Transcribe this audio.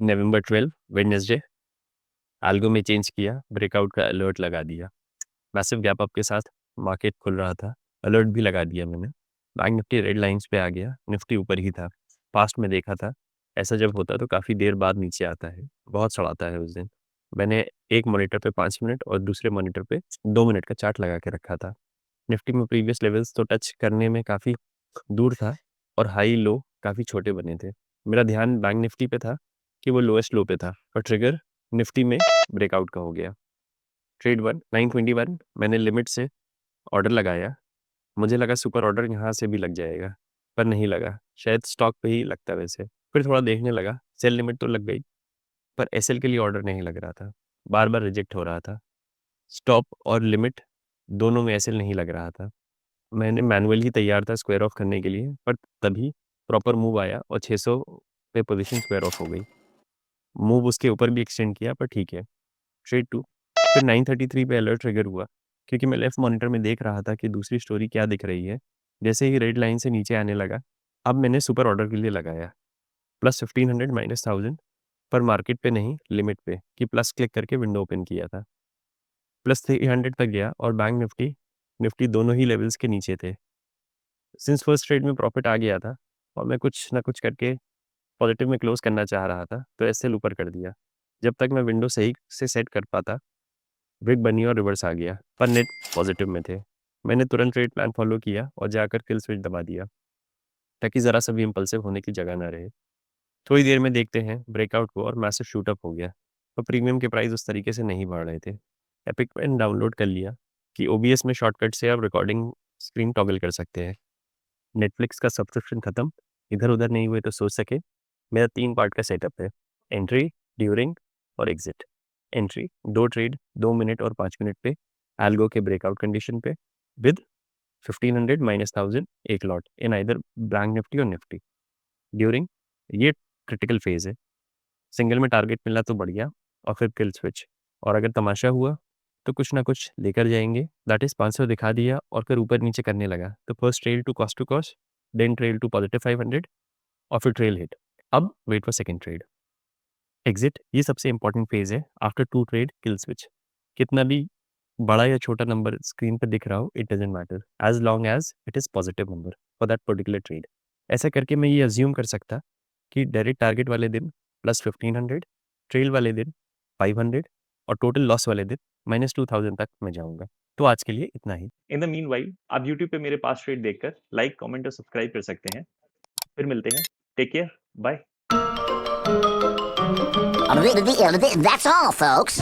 नवंबर 12 Wednesday. Algo में change किया, breakout का अलर्ट लगा दिया। मैसिव गैप अप के साथ मार्केट खुल रहा था, अलर्ट भी लगा दिया मैंने। बैंक निफ्टी रेड लाइंस पे आ गया, निफ्टी ऊपर ही था। पास्ट में देखा था, ऐसा जब होता है तो काफ़ी देर बाद नीचे आता है, बहुत सड़ाता है उस दिन। मैंने एक मॉनिटर पे 5 मिनट और दूसरे मॉनिटर पे 2 मिनट का चार्ट लगा के रखा था। निफ्टी में प्रीवियस लेवल्स तो टच करने में काफ़ी दूर था और हाई लो काफ़ी छोटे बने थे। मेरा ध्यान बैंक निफ्टी पे था कि वो लोएस्ट लो पे था और ट्रिगर निफ्टी में ब्रेकआउट का हो गया। ट्रेड 1 921 मैंने लिमिट से ऑर्डर लगाया। मुझे लगा सुपर ऑर्डर यहाँ से भी लग जाएगा, पर नहीं लगा। शायद स्टॉक पे ही लगता वैसे। फिर थोड़ा देखने लगा, सेल लिमिट तो लग गई, पर एसएल के लिए ऑर्डर नहीं लग रहा था। बार-बार रिजेक्ट हो रहा था। स्टॉप और लिमिट दोनों में एसएल नहीं लग रहा था। मैंने मैनुअली तैयार था स्क्वायर ऑफ करने के लिए, पर तभी प्रॉपर मूव आया और 600 पे पोजीशन स्क्वायर ऑफ हो गई। मूव उसके ऊपर भी एक्सटेंड किया, पर ठीक है। ट्रेड 2 फिर 933 पे अलर्ट ट्रिगर हुआ, क्योंकि मैं लेफ्ट मॉनिटर में देख रहा था कि दूसरी स्टोरी क्या दिख रही है। जैसे ही रेड लाइन से नीचे आने लगा, अब मैंने सुपर ऑर्डर के लिए लगाया, प्लस 1500 माइनस 1000, पर मार्केट पे नहीं, लिमिट पे, कि प्लस क्लिक करके विंडो ओपन किया था। प्लस 300 तक गया और बैंक निफ्टी निफ्टी दोनों ही लेवल्स के नीचे थे। सिंस फर्स्ट ट्रेड में प्रॉफिट आ गया था और मैं कुछ ना कुछ करके पॉजिटिव में क्लोज करना चाह रहा था, तो एसएल ऊपर कर दिया। जब तक मैं विंडो सही से सेट कर पाता, विग बनी और रिवर्स आ गया, पर नेट पॉजिटिव में थे। मैंने तुरंत ट्रेड प्लान फॉलो किया और जाकर किल स्विच दबा दिया, ताकि ज़रा सा भी इम्पल्सिव होने की जगह ना रहे। थोड़ी देर में देखते हैं ब्रेकआउट को और मैसिव शूट अप हो गया, और प्रीमियम के प्राइस उस तरीके से नहीं बढ़ रहे थे। एपिक पेन डाउनलोड कर लिया कि ओबीएस में शॉर्टकट से आप रिकॉर्डिंग स्क्रीन टॉगल कर सकते हैं। नेटफ्लिक्स का सब्सक्रिप्शन ख़त्म, इधर-उधर नहीं हुए तो सोच सके। मेरा 3 पार्ट का सेटअप है, एंट्री, ड्यूरिंग और एग्ज़िट। एंट्री 2 ट्रेड 2 मिनट और 5 मिनट पे, एल्गो के ब्रेकआउट कंडीशन पे, विद 1500 माइनस 1000 एक lot in either bank Nifty और निफ्टी। ड्यूरिंग, ये क्रिटिकल फेज़ है, सिंगल में टारगेट मिला तो बढ़िया, और फिर किल स्विच। और अगर तमाशा हुआ तो कुछ ना कुछ लेकर जाएंगे। दैट इज़ 500 दिखा दिया और फिर ऊपर नीचे करने लगा, तो first trail to cost, then trail to positive 500 और फिर ट्रेल हिट। अब wait for second trade. Exit, ये सबसे इंपॉर्टेंट फेज है आफ्टर 2 ट्रेड किल स्विच। कितना भी बड़ा या छोटा नंबर स्क्रीन पर दिख रहा हो, it doesn't matter as long as it is positive number for that particular trade. ऐसा करके मैं ये अज्यूम कर सकता कि डायरेक्ट टारगेट वाले दिन प्लस 1500, ट्रेल वाले दिन 500 और टोटल लॉस वाले दिन माइनस 2000 तक मैं जाऊंगा। तो आज के लिए इतना ही। इन द मीन वाइल आप यूट्यूब पे मेरे पास ट्रेड देखकर लाइक, कमेंट और सब्सक्राइब कर सकते हैं। फिर मिलते हैं। Take care, bye. That's all, folks.